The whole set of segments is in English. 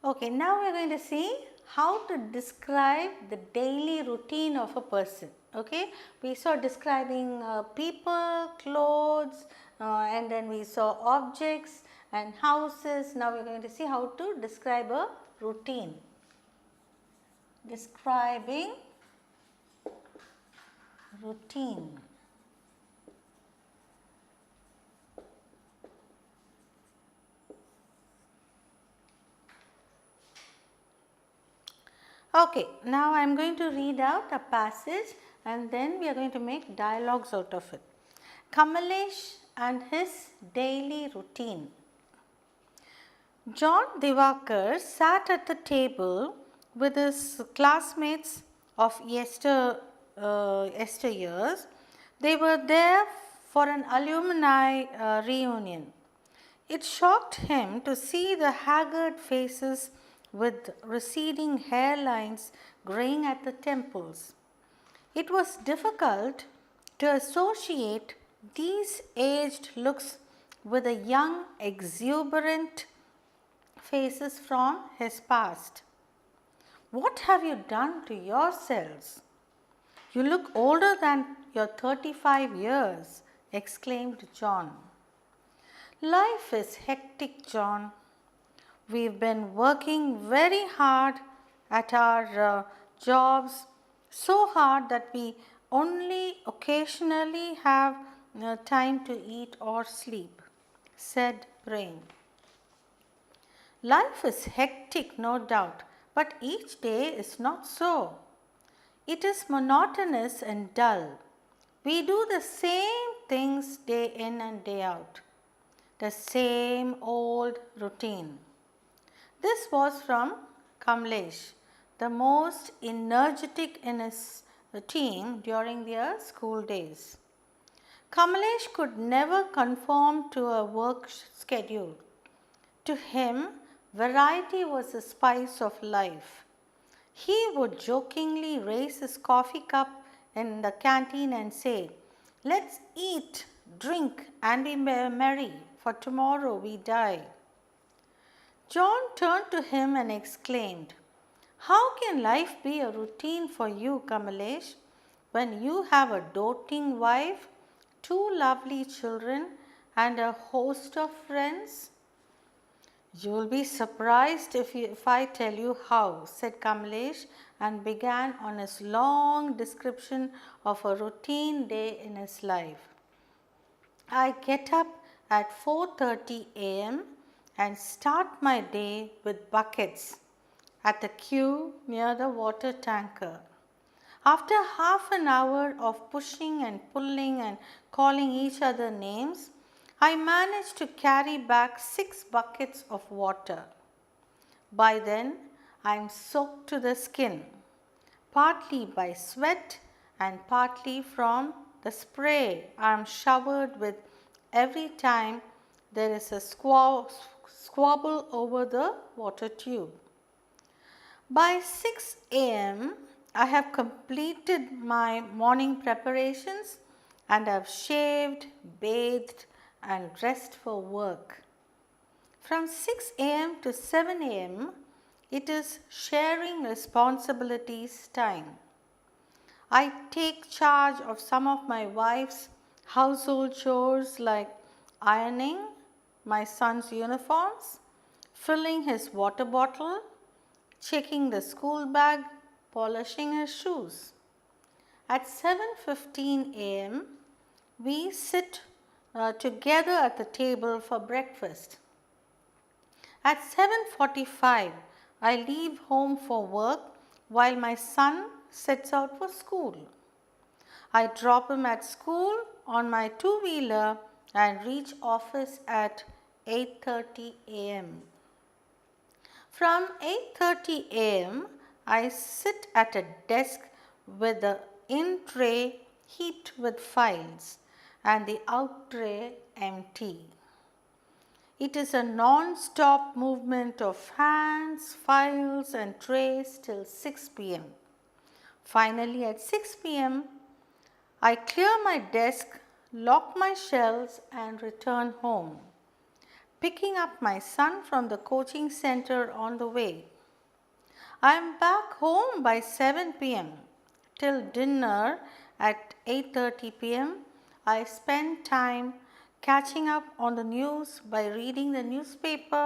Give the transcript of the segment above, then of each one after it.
Okay, now we are going to see how to describe the daily routine of a person. Okay, we saw describing people, clothes, and then we saw objects and houses. Now we are going to see how to describe a routine. Describing routine. Okay, now I am going to read out a passage and then we are going to make dialogues out of it. Kamalesh and his daily routine. John Divakar sat at the table with his classmates of yesteryears. They were there for an alumni reunion. It shocked him to see the haggard faces with receding hairlines graying at the temples. It was difficult to associate these aged looks with the young, exuberant faces from his past. What have you done to yourselves? You look older than your 35 years, exclaimed John. Life is hectic, John. We've been working very hard at our jobs, so hard that we only occasionally have time to eat or sleep, said Brain. Life is hectic, no doubt, but each day is not so. It is monotonous and dull. We do the same things day in and day out, the same old routine. This was from Kamalesh, the most energetic in his team during their school days. Kamalesh could never conform to a work schedule. To him, variety was the spice of life. He would jokingly raise his coffee cup in the canteen and say, "Let's eat, drink, and be merry, for tomorrow we die." John turned to him and exclaimed, "How can life be a routine for you, Kamalesh, when you have a doting wife, two lovely children, and a host of friends?" "You will be surprised if I tell you how," said Kamalesh and began on his long description of a routine day in his life. "I get up at 4:30 a.m. and start my day with buckets at the queue near the water tanker. After half an hour of pushing and pulling and calling each other names, I manage to carry back 6 buckets of water. By then, I am soaked to the skin, partly by sweat and partly from the spray I am showered with every time there is a squabble over the water tube. By 6 a.m., I have completed my morning preparations and have shaved, bathed, and dressed for work. From 6 a.m. to 7 a.m., it is sharing responsibilities time. I take charge of some of my wife's household chores like ironing my son's uniforms, filling his water bottle, checking the school bag, polishing his shoes. At 7:15 a.m., we sit together at the table for breakfast. At 7:45, I leave home for work while my son sets out for school. I drop him at school on my two-wheeler and reach office at 8:30 a.m. From 8:30 a.m., I sit at a desk with the in tray heaped with files and the out tray empty. It is a non-stop movement of hands, files, and trays till 6 p.m. Finally, at 6 p.m., I clear my desk, lock my shelves, and return home. picking up my son from the coaching center on the way. I am back home by 7 p.m. Till dinner at 8:30 p.m. I spend time catching up on the news by reading the newspaper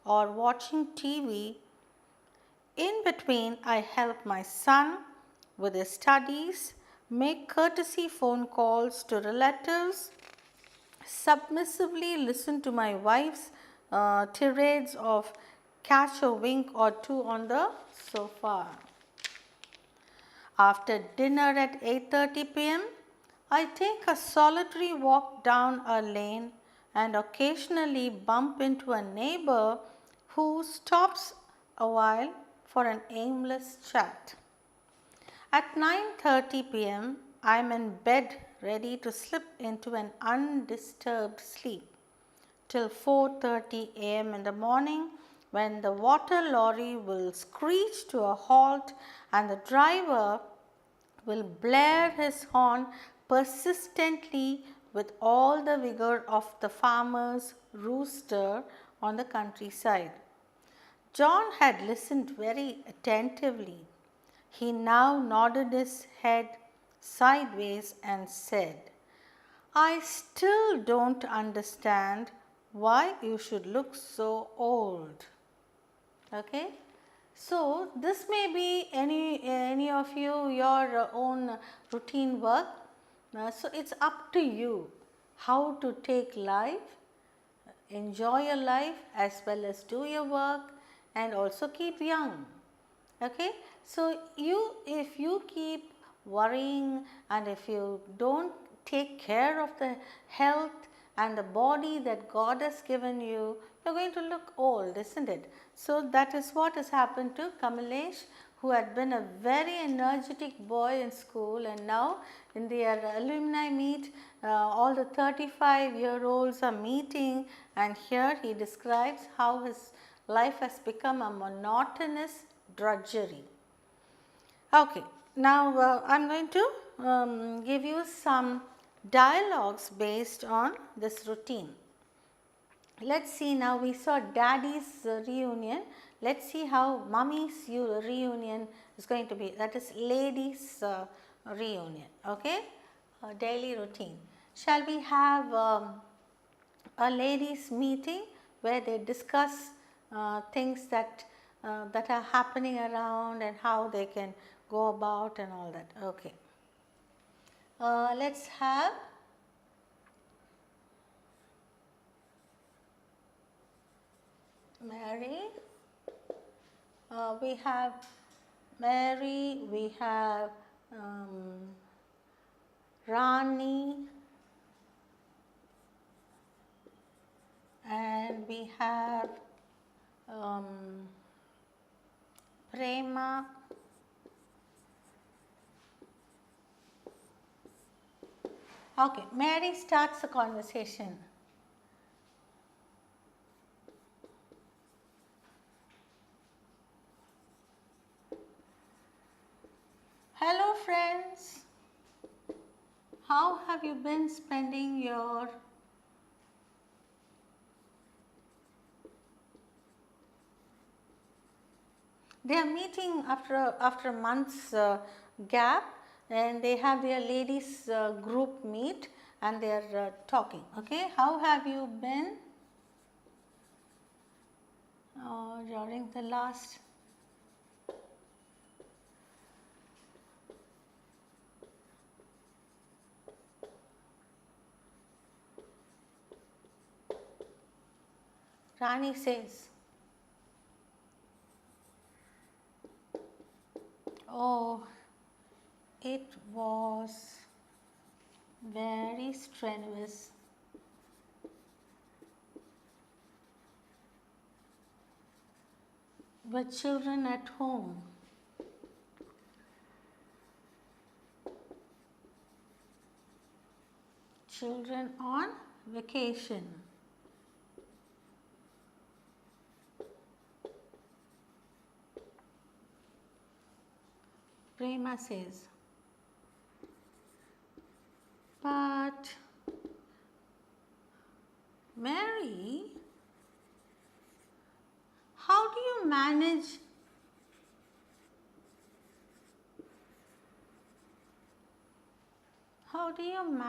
or watching TV. In between, I help my son with his studies, make courtesy phone calls to relatives, submissively listen to my wife's tirades of catch a wink or two on the sofa. After dinner at 8:30 p.m., I take a solitary walk down a lane and occasionally bump into a neighbor who stops a while for an aimless chat. At 9:30 p.m., I am in bed ready to slip into an undisturbed sleep till 4:30 a.m. in the morning, when the water lorry will screech to a halt and the driver will blare his horn persistently with all the vigor of the farmer's rooster on the countryside. John had listened very attentively. He now nodded his head sideways and said, "I still don't understand why you should look so old." Okay. So, this may be any of you your own routine work. So, it's up to you how to take life, enjoy your life as well as do your work and also keep young. Okay. So, if you keep worrying and if you don't take care of the health and the body that God has given you, you're going to look old, isn't it? So, that is what has happened to Kamalesh, who had been a very energetic boy in school, and now in their alumni meet, all the 35-year-olds are meeting, and here he describes how his life has become a monotonous drudgery. Okay, now I am going to give you some dialogues based on this routine. Let's see, now we saw daddy's reunion. Let's see how mummy's reunion is going to be, that is ladies reunion, okay, daily routine. Shall we have a ladies meeting where they discuss things that are happening around and how they can go about and all that. Okay. Let's have Mary. We have Mary, we have Rani, and we have Prema. Okay, Mary starts the conversation. Hello friends, how have you been spending your They are meeting after a month's gap, and they have their ladies group meet and they are talking. Okay, how have you been during the last Rani says, "Oh, it was very strenuous. With children at home, children on vacation." Prema says, "But Mary,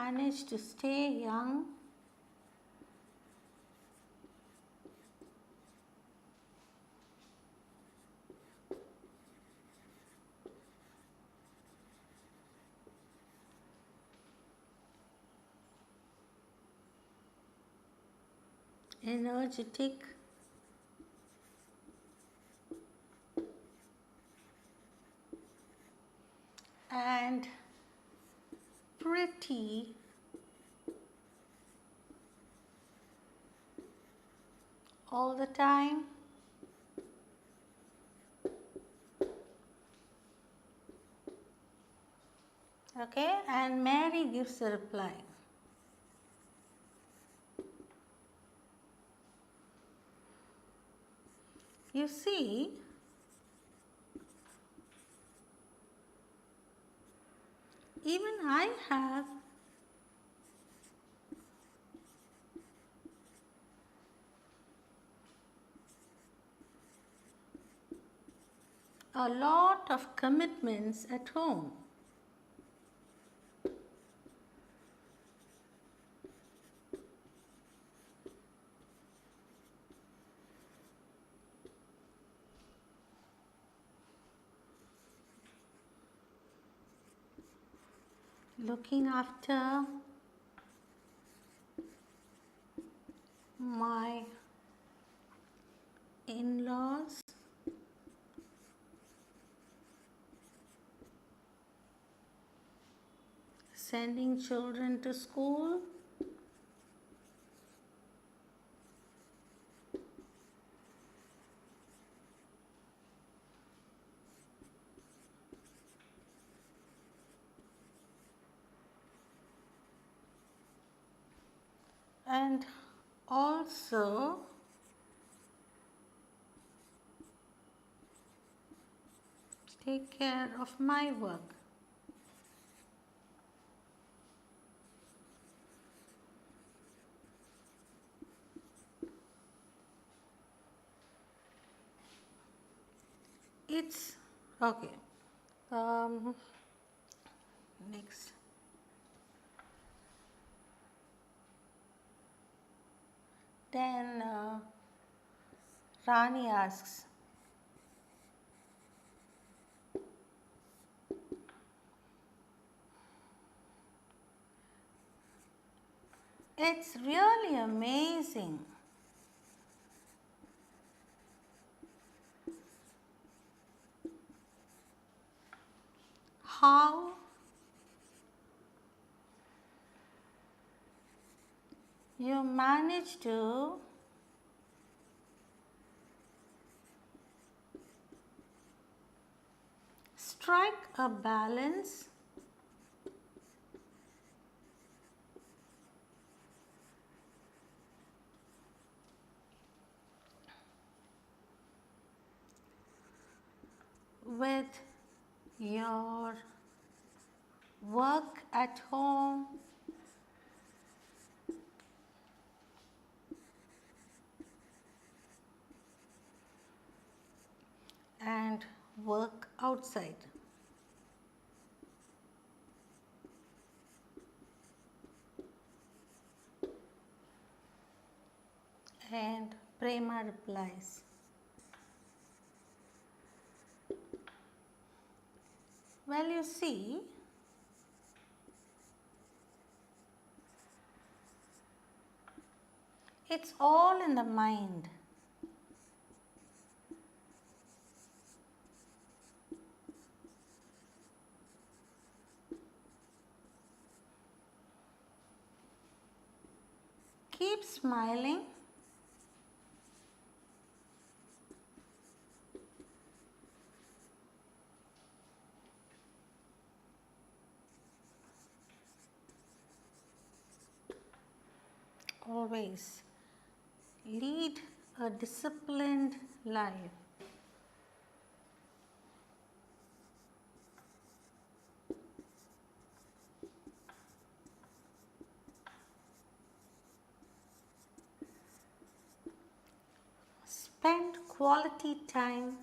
manage to stay young? Energetic and pretty all the time? Okay, and Mary gives a reply. You see, even I have a lot of commitments at home. Looking after my in-laws, sending children to school, and also take care of my work. It's okay. Next. Then Rani asks, it's really amazing how you manage to strike a balance with your work at home and work outside. And Prema replies, well, you see, it's all in the mind. Keep smiling. Always lead a disciplined life. Spend quality time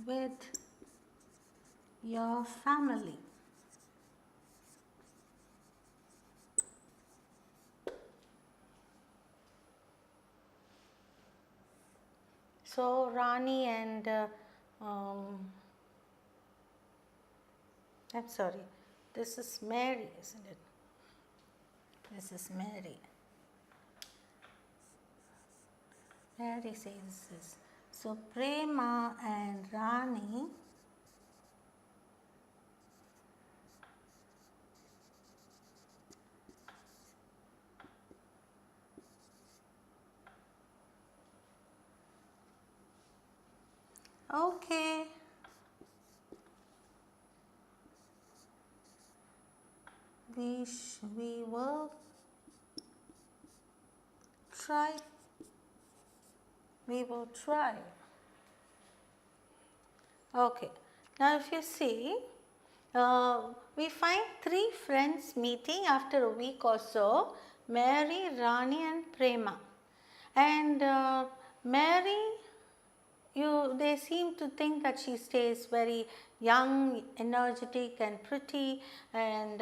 with your family. So Rani and I'm sorry, this is Mary, isn't it? This is Mary. Mary says this. So Prema and Rani okay. We will try. We will try. Okay. Now if you see, we find three friends meeting after a week or so, Mary, Rani and Prema. And Mary, they seem to think that she stays very young, energetic and pretty, and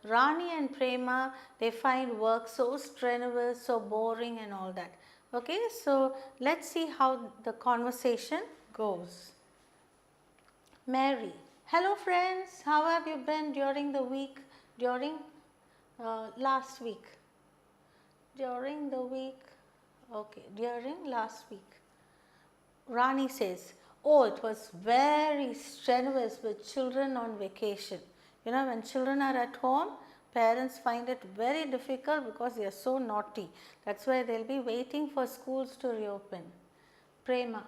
Rani and Prema, they find work so strenuous, so boring and all that. Okay, so let's see how the conversation goes. Mary: hello friends, how have you been during the week, during last week? During the week, okay, during last week. Rani says, oh, it was very strenuous with children on vacation. You know, when children are at home, parents find it very difficult because they are so naughty. That's why they'll be waiting for schools to reopen. Prema: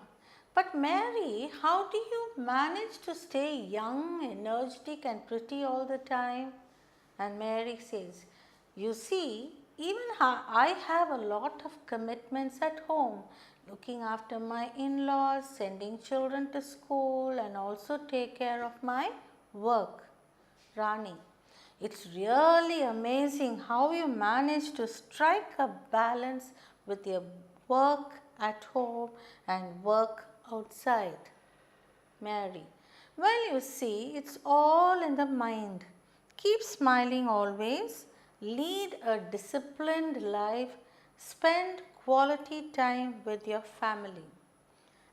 but Mary, how do you manage to stay young, energetic and pretty all the time? And Mary says, you see, even I have a lot of commitments at home, looking after my in-laws, sending children to school and also take care of my work. Rani: it's really amazing how you manage to strike a balance with your work at home and work outside. Mary: well, you see, it's all in the mind. Keep smiling always, lead a disciplined life, spend quality time with your family.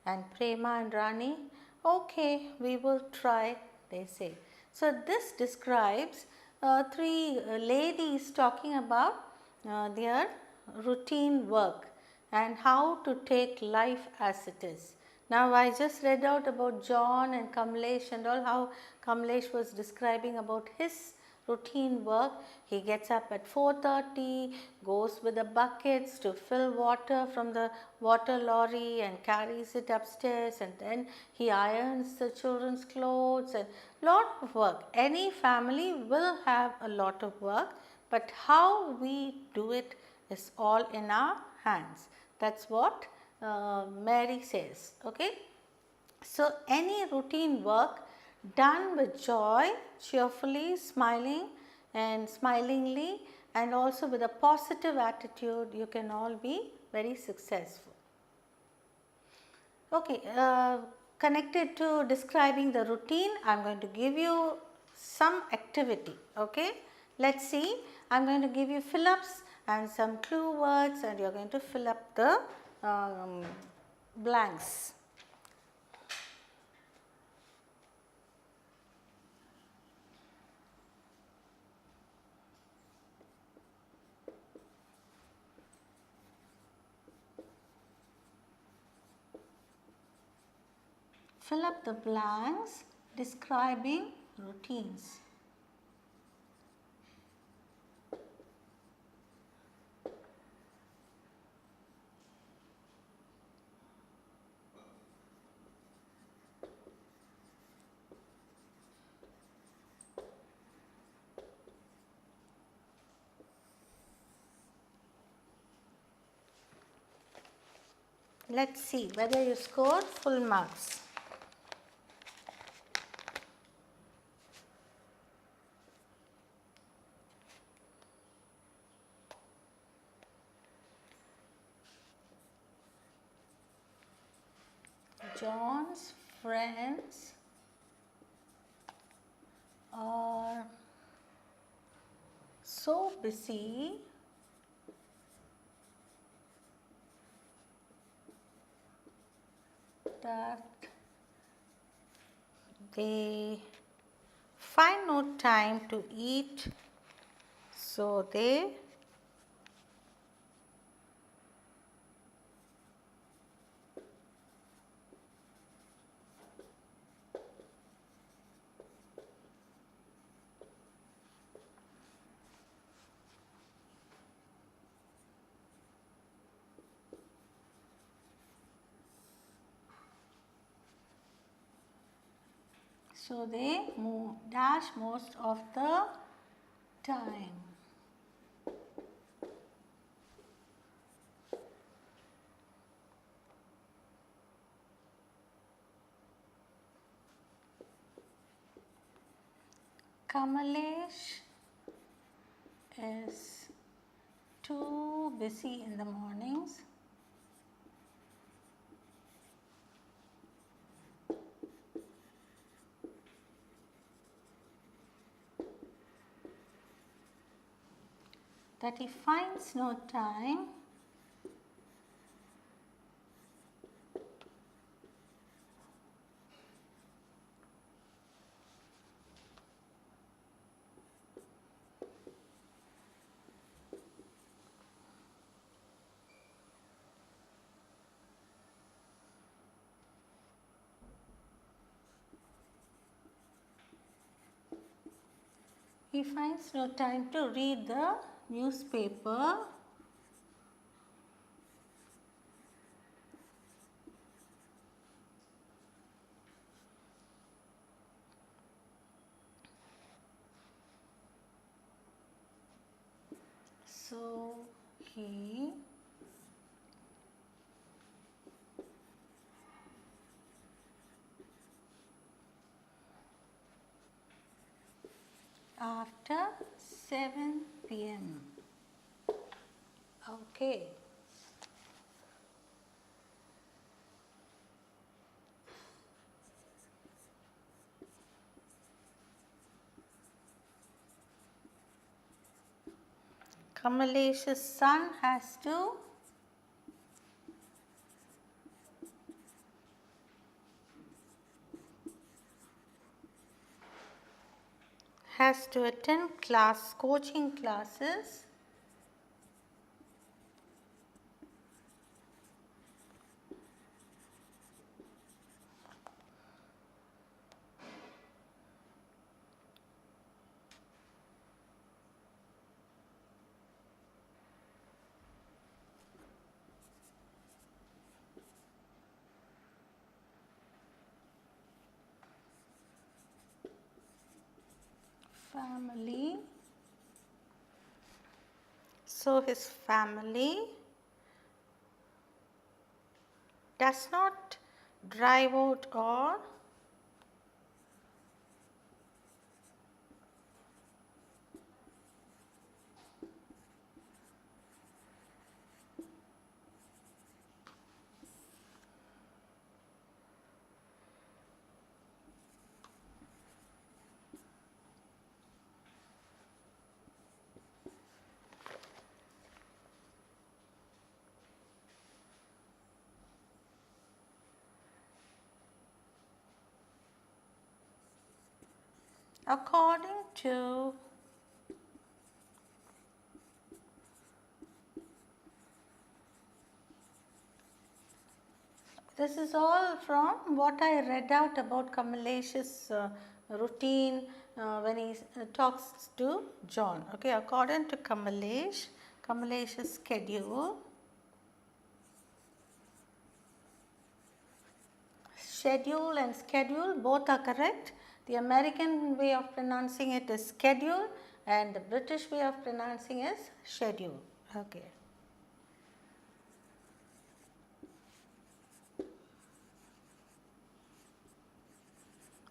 And Prema and Rani, okay, we will try, they say. So this describes three ladies talking about their routine work and how to take life as it is. Now I just read out about John and Kamalesh and all, how Kamalesh was describing about his routine work. He gets up at 4:30, goes with the buckets to fill water from the water lorry and carries it upstairs, and then he irons the children's clothes and lot of work. Any family will have a lot of work, but how we do it is all in our hands. That's what Mary says. Okay. So any routine work done with joy, cheerfully, smiling and smilingly, and also with a positive attitude, you can all be very successful. Okay, connected to describing the routine, I am going to give you some activity. Okay, let's see. I am going to give you fill-ups and some clue words, and you are going to fill up the blanks. Fill up the blanks describing routines. Let's see whether you scored full marks. John's friends are so busy that they find no time to eat, so they dash most of the time. Kamalesh is too busy in the mornings. That he finds no time to read the newspaper. So he after 7 p.m. Okay. Kamalesh's son has to attend coaching classes family. So his family does not drive out or according to this is all from what I read out about Kamalesh's routine when he talks to John. Okay, according to Kamalesh's schedule and schedule both are correct. The American way of pronouncing it is schedule and the British way of pronouncing is schedule. Okay.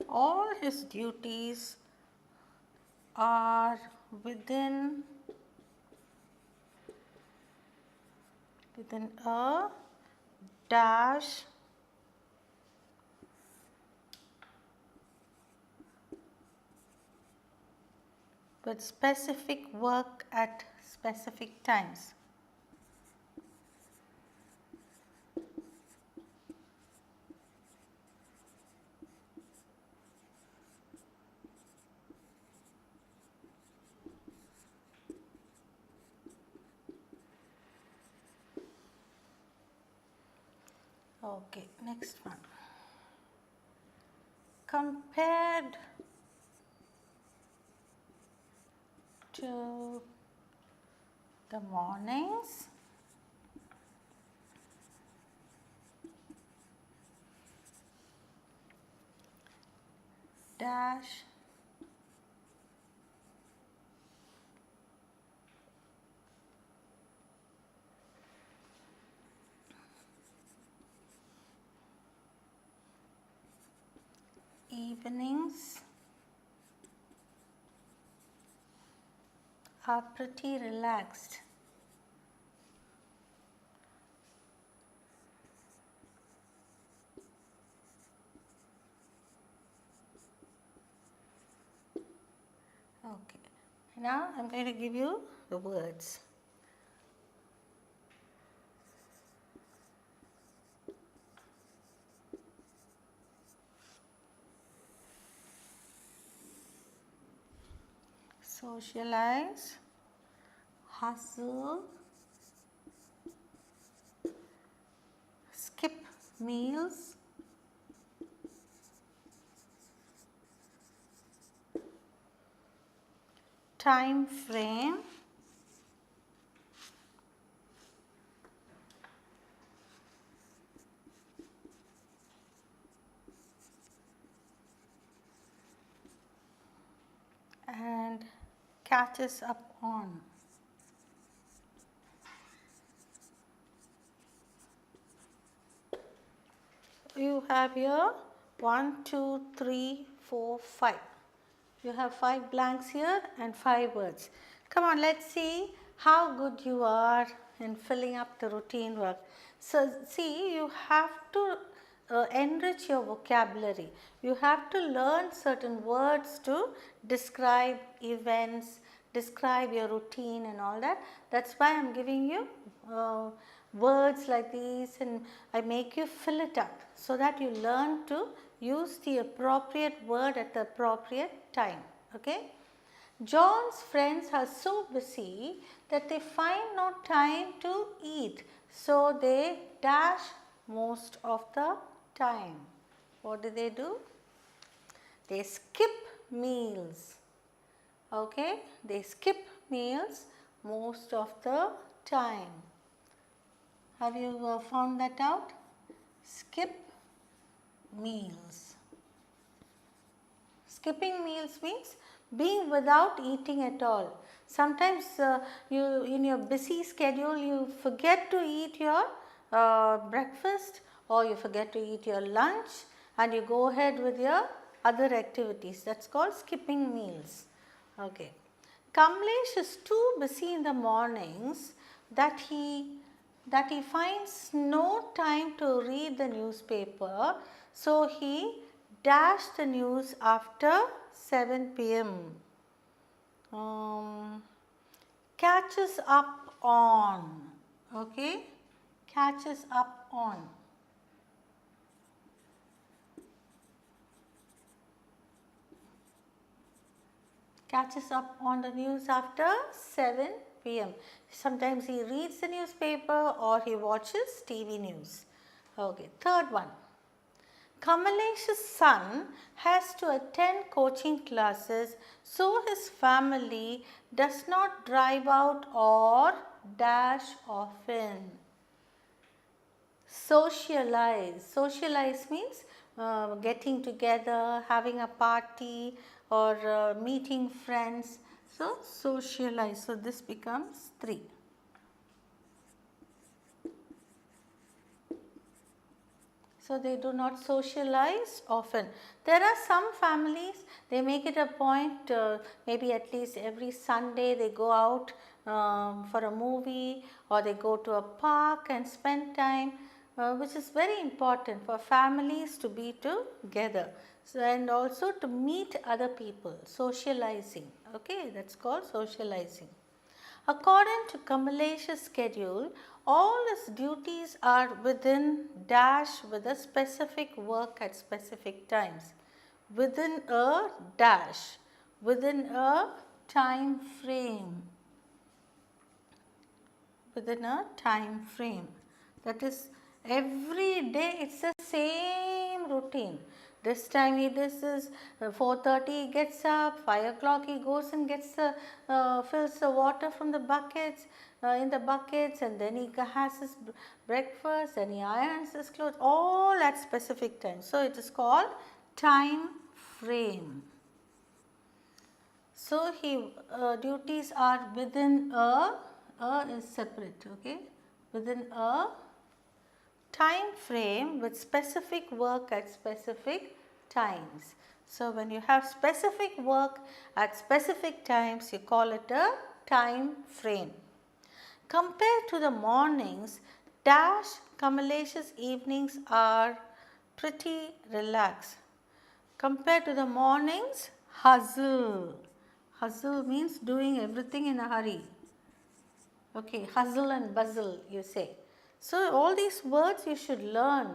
All his duties are within a dash with specific work at specific times. Okay, next one. Compared to the mornings, dash evenings are pretty relaxed. Okay, now I am going to give you the words. Socialize, hustle, skip meals, time frame, and catches up on. You have here 1, 2, 3, 4, 5. You have 5 blanks here and 5 words. Come on, let's see how good you are in filling up the routine work. So, see, you have to enrich your vocabulary. You have to learn certain words to describe events, describe your routine and all that. That's why I am giving you words like these, and I make you fill it up so that you learn to use the appropriate word at the appropriate time. Okay? John's friends are so busy that they find no time to eat, so they dash most of the time. What do? They skip meals. Okay? They skip meals most of the time. Have you found that out? Skip meals. Skipping meals means being without eating at all. Sometimes you, in your busy schedule, you forget to eat your breakfast, or you forget to eat your lunch, and you go ahead with your other activities. That's called skipping meals. Okay. Kamalesh is too busy in the mornings that he finds no time to read the newspaper, so he dashed the news after 7 p.m. Catches up on. Okay, catches up on. Catches up on the news after 7 p.m. Sometimes he reads the newspaper or he watches TV news. Okay, third one. Kamalesh's son has to attend coaching classes, so his family does not drive out or dash often. Socialize. Socialize means getting together, having a party, or meeting friends. So, socialize. So, this becomes 3. So, they do not socialize often. There are some families, they make it a point, maybe at least every Sunday they go out for a movie, or they go to a park and spend time, which is very important for families to be together. So, and also to meet other people, socializing. Okay, that's called socializing. According to Kamalesh's schedule, all his duties are within dash with a specific work at specific times. Within a dash, within a time frame. Within a time frame. That is, every day it's the same routine. This time he this is 4:30 he gets up, 5 o'clock he goes and gets the fills the water from the buckets in the buckets, and then he has his breakfast and he irons his clothes, all at specific time. So it is called time frame. So he duties are within a is separate, okay, within a time frame with specific work at specific times. So when you have specific work at specific times, you call it a time frame. Compared to the mornings, dash Kamalesh's evenings are pretty relaxed. Compared to the mornings, hustle. Hustle means doing everything in a hurry. Okay, hustle and bustle, you say. So, all these words you should learn.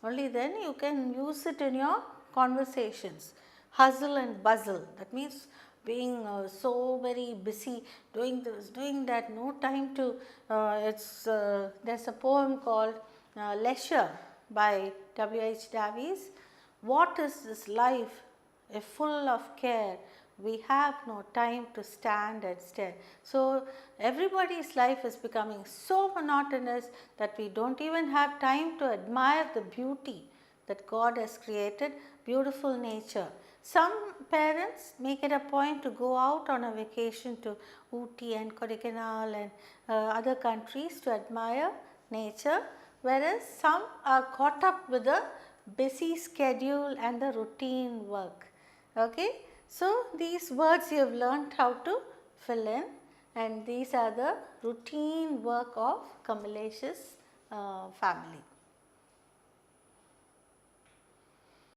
Only then you can use it in your conversations. Hustle and bustle. That means being so very busy doing this, doing that, no time to. There's a poem called Leisure by W.H. Davies. What is this life? If full of care, we have no time to stand and stare. So, everybody's life is becoming so monotonous that we don't even have time to admire the beauty that God has created, beautiful nature. Some parents make it a point to go out on a vacation to Ooty and Kodaikanal and other countries to admire nature, whereas some are caught up with the busy schedule and the routine work. Okay. So, these words you have learnt how to fill in, and these are the routine work of Kamalesh's family.